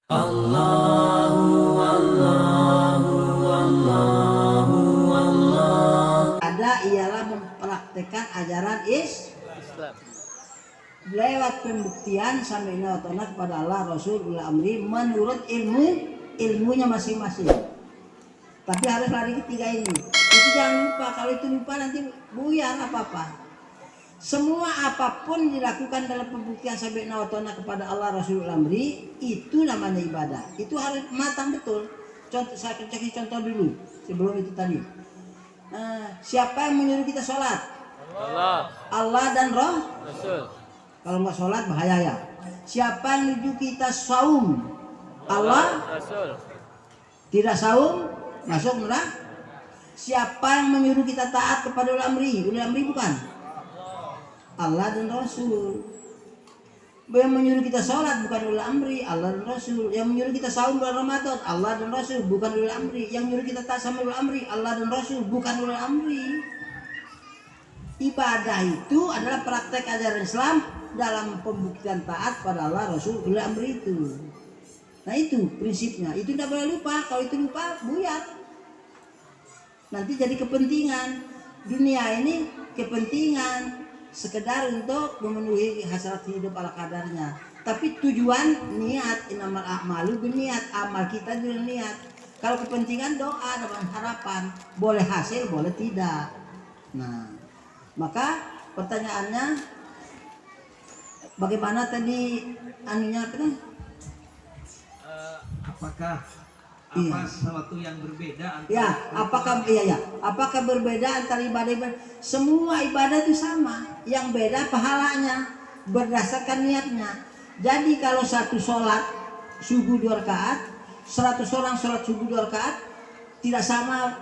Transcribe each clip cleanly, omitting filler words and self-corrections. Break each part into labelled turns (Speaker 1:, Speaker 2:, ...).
Speaker 1: Allahu Allahu Allahu Allah.
Speaker 2: Ada ialah mempraktekkan ajaran
Speaker 3: Islam.
Speaker 2: lewat pembuktian sami'na wa ta'na kepada Allah, Rasul, ulil amri menurut ilmunya masing-masing. Tapi harus lari ketiga ini. Itu jangan lupa, kalau itu lupa nanti buyar apa-apa. Semua apapun dilakukan dalam pembuktian sami'na wa ta'na kepada Allah, Rasul, ulil amri, itu namanya ibadah. Itu harus matang betul. Contoh, saya kasih contoh dulu sebelum itu tadi. Siapa yang menyuruh kita sholat? Allah dan
Speaker 3: Rasul.
Speaker 2: Kalau nggak sholat bahaya ya. Siapa yang menuju kita saum? Allah.
Speaker 3: Rasul.
Speaker 2: Tidak saum masuk neraka. Siapa yang menyuruh kita taat kepada ulil amri? Ulil amri bukan? Allah dan Rasul. Yang menyuruh kita sholat bukan ulil amri, Allah dan Rasul. Yang menyuruh kita saum bulan Ramadan, Allah dan Rasul, bukan ulil amri. Yang menyuruh kita taat sama ulil amri, Allah dan Rasul, bukan ulil amri. Ibadah itu adalah praktek ajaran Islam dalam pembuktian taat pada Allah, Rasul, ulil amri itu. Nah itu prinsipnya. Itu tidak boleh lupa. Kalau itu lupa buyar. Nanti jadi kepentingan. Dunia ini kepentingan sekedar untuk memenuhi hasrat hidup ala kadarnya. Tapi tujuan niat, innamal a'malu binniat, amal kita juga niat. Kalau kepentingan doa dengan harapan, boleh hasil, boleh tidak. Nah, maka pertanyaannya bagaimana tadi anunya apa nih?
Speaker 1: Apakah
Speaker 2: Iya.
Speaker 1: sesuatu yang berbeda antara
Speaker 2: Ya, apakah berbeda antara ibadah? Semua ibadah itu sama. Yang beda pahalanya berdasarkan niatnya. Jadi kalau satu sholat subuh 2 rakaat, 100 orang sholat subuh 2 rakaat tidak sama,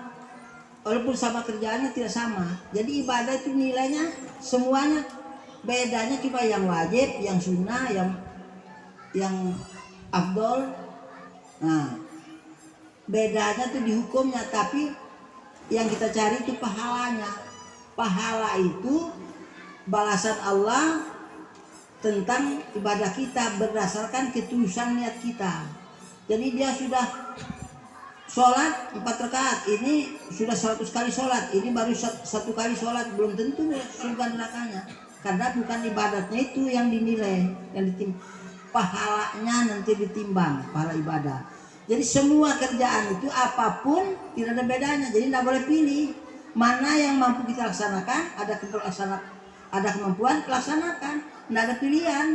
Speaker 2: walaupun sama kerjaannya tidak sama. Jadi ibadah itu nilainya semuanya, bedanya cuma yang wajib, yang sunnah, yang afdol. Nah, bedanya tuh di hukumnya, tapi yang kita cari itu pahalanya. Pahala itu balasan Allah tentang ibadah kita berdasarkan ketulusan niat kita. Jadi dia sudah sholat 4 rakaat, ini sudah 100 kali sholat, ini baru 1 kali sholat, belum tentu surga nerakanya. Karena bukan ibadatnya itu yang dinilai, yang pahalanya nanti ditimbang, pahala ibadah. Jadi semua kerjaan itu apapun tidak ada bedanya. Jadi tidak boleh pilih mana yang mampu kita laksanakan, ada kemampuan laksanakan, tidak ada pilihan.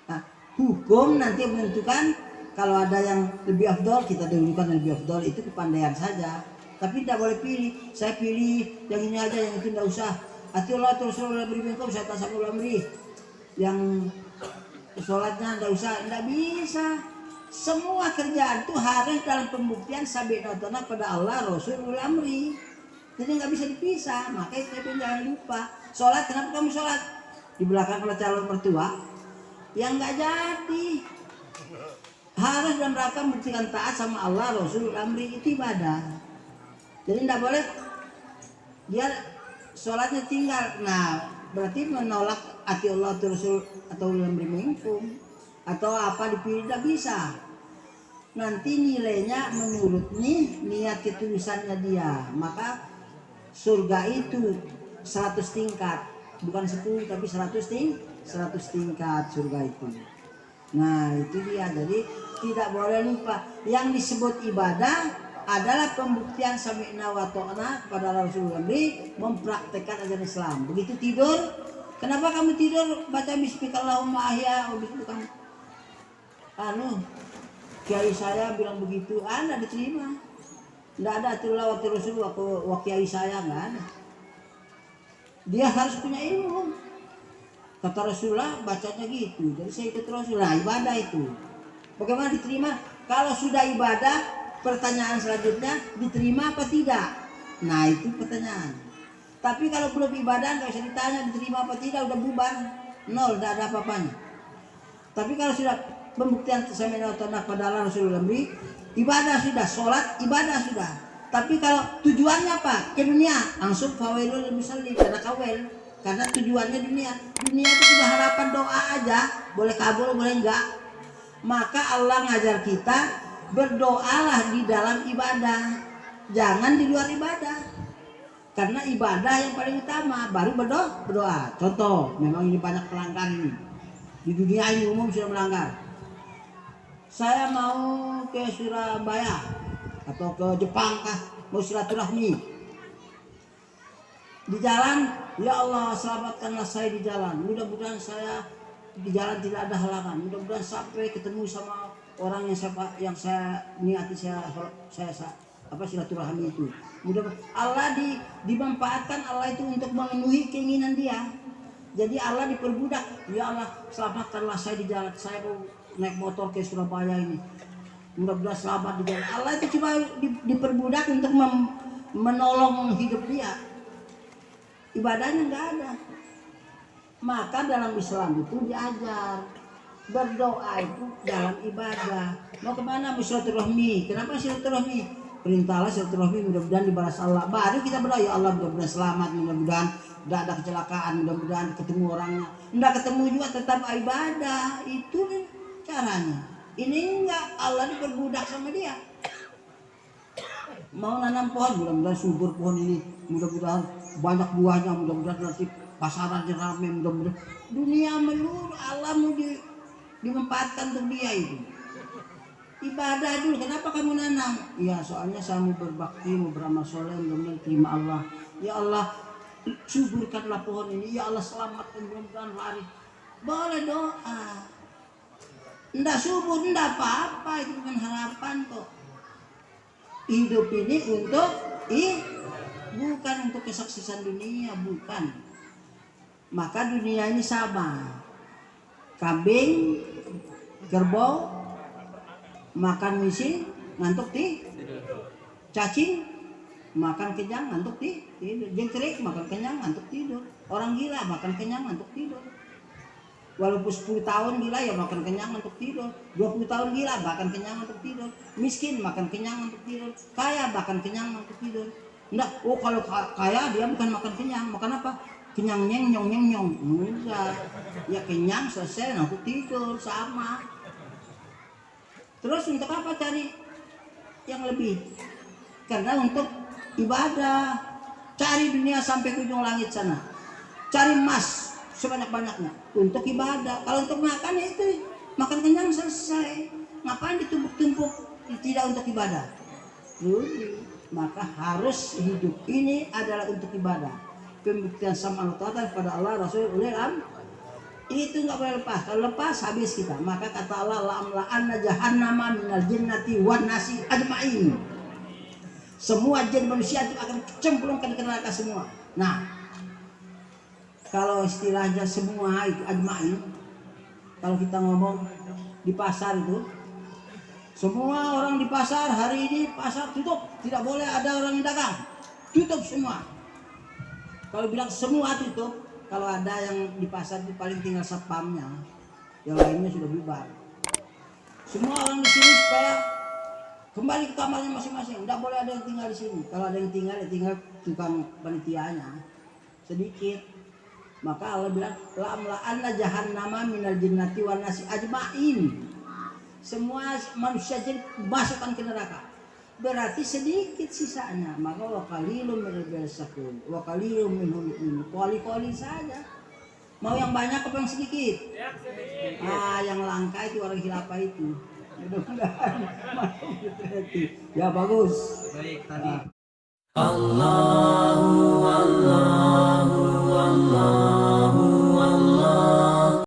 Speaker 2: Nah, hukum nanti menentukan kalau ada yang lebih afdol kita dahulukan yang lebih afdol, itu kepandaian saja. Tapi tidak boleh pilih. Saya pilih yang ini aja, yang itu tidak usah. Atiullah terus beri minkum saya tasawul amri. Yang sholatnya tidak usah, tidak bisa. Semua kerjaan itu harus dalam pembuktian sami'na wa ta'na pada Allah, Rasul, ulil amri. Jadi nggak bisa dipisah. Makanya saya pun jangan lupa. Sholat, kenapa kamu sholat? Di belakang kalau calon mertua, yang nggak jadi. Harus dalam rangka membuktikan taat sama Allah, Rasul, ulil amri, itu ibadah. Jadi nggak boleh dia sholatnya tinggal. Nah, berarti menolak ati Allah atau Rasul atau ulil amri minkum. Atau apa dipilih, tidak bisa. Nanti nilainya menurut niat ketulusannya dia. Maka surga itu 100 tingkat, bukan 10 tapi 100 tingkat surga itu. Nah itu dia. Jadi tidak boleh lupa yang disebut ibadah adalah pembuktian sami'na wa ta'na kepada Rasulullah, mempraktekkan ajaran Islam. Begitu tidur, kenapa kamu tidur baca bismillahirrahmanirrahim ahya kamu? Kiai saya bilang begitu, Anda diterima. Tidak ada atulah waktu Rasul, waktu kiai saya nggak ada. Dia harus punya ilmu. Kata Rasulullah bacanya gitu, jadi saya ikut Rasul. Nah ibadah itu. Bagaimana diterima? Kalau sudah ibadah, pertanyaan selanjutnya diterima apa tidak? Nah itu pertanyaan. Tapi kalau belum ibadah nggak usah ditanya diterima apa tidak, udah bubar, nol, tidak ada apa-apanya. Tapi kalau sudah pembuktian sami'na wa ta'na pada Allah, Rasulullah, ibadah sudah, sholat ibadah sudah. Tapi kalau tujuannya apa? Ke dunia, langsung fawailul musallin, karena kawel, karena tujuannya dunia. Dunia itu sudah harapan doa aja, boleh kabul boleh enggak. Maka Allah ngajar kita berdoalah di dalam ibadah, jangan di luar ibadah. Karena ibadah yang paling utama, baru berdoa. Contoh, memang ini banyak pelanggar ini. Di dunia ini umum sudah melanggar. Saya mau ke Surabaya atau ke Jepang kah, mau silaturahmi. Di jalan, ya Allah selamatkanlah saya di jalan. Mudah-mudahan saya di jalan tidak ada halangan. Mudah-mudahan sampai ketemu sama orang yang saya niati saya silaturahmi itu. Mudah-mudahan Allah dimanfaatkan Allah itu untuk memenuhi keinginan dia. Jadi Allah diperbudak. Ya Allah selamatkanlah saya di jalan. Saya mau naik motor ke Surabaya ini. Mudah-mudahan selamat di jalan. Allah itu cuma diperbudak untuk menolong hidup dia. Ibadahnya nggak ada. Maka dalam Islam itu diajar berdoa itu dalam ibadah. Mau kemana? Silaturahmi. Kenapa silaturahmi? Perintahlah silaturahmi, mudah-mudahan dibalas Allah. Baru kita berdoa, ya Allah mudah-mudahan selamat, mudah-mudahan tidak ada kecelakaan, mudah-mudahan ketemu orangnya. Tidak ketemu juga tetap ibadah. Itu caranya. Ini enggak, Allah diperbudak sama dia. Mau nanam pohon, mudah-mudahan subur pohon ini, mudah-mudahan banyak buahnya, mudah-mudahan nanti pasarannya ramai, mudah-mudahan dunia melulu Allah mau dimanfaatkan untuk dia itu. Ibadah dulu, kenapa kamu nanam? Ya soalnya saya mau berbakti, mau beramal soleh, mudah-mudahan terima Allah. Ya Allah suburkanlah pohon ini, ya Allah selamatkan, mudah-mudahan lari. Boleh doa. Nggak subur, nggak apa-apa, itu bukan harapan kok. Hidup ini untuk bukan untuk kesuksesan dunia, bukan. Maka dunia ini sama. Kambing, kerbau, makan misi, ngantuk cacing, makan kenyang, ngantuk tidur. Jengkrik, makan kenyang, ngantuk tidur. Orang gila makan kenyang, ngantuk tidur. Walaupun 10 tahun gila ya makan kenyang untuk tidur. 20 tahun gila makan kenyang untuk tidur. Miskin makan kenyang untuk tidur. Kaya makan kenyang untuk tidur. Enggak, oh kalau kaya dia bukan makan kenyang, makan apa? Kenyang nyong. Enggak. Ya kenyang selesai untuk tidur sama. Terus untuk apa cari yang lebih? Karena untuk ibadah. Cari dunia sampai ke ujung langit sana. Cari emas sebanyak-banyaknya untuk ibadah. Kalau untuk makan ya itu makan kenyang selesai. Ngapain ditumpuk-tumpuk tidak untuk ibadah? Maka harus hidup ini adalah untuk ibadah. Pembuktian sama Allah kepada Allah Rasul ulil itu nggak boleh lepas. Kalau lepas habis kita. Maka kata Allah la'amla'anna jahannama minal jinnati wan nasi ajma'in. Semua jin manusia itu akan cemplungkan ke neraka semua. Nah, kalau istilahnya semua itu ajma'in, kalau kita ngomong di pasar itu, semua orang di pasar hari ini pasar tutup, tidak boleh ada orang yang dagang, tutup semua. Kalau bilang semua tutup, kalau ada yang di pasar itu paling tinggal satpamnya, yang lainnya sudah bubar. Semua orang di sini supaya kembali ke kamarnya masing-masing, tidak boleh ada yang tinggal di sini. Kalau ada yang tinggal, ya tinggal tukang panitianya sedikit. Maka Allah bilang la'amla'anna jahannama minal jinnati wan nasi ajma'in. Semua manusia jin masukkan ke neraka. Berarti sedikit sisanya. Maka wa qalilun minal biasakun wa qalilun minhum yu'minun. Qali-qali saja. Mau yang banyak apa yang sedikit? Yang langka itu orang khilafah itu. Mudah-mudahan. Ya bagus.
Speaker 1: Baik tadi.
Speaker 3: Allah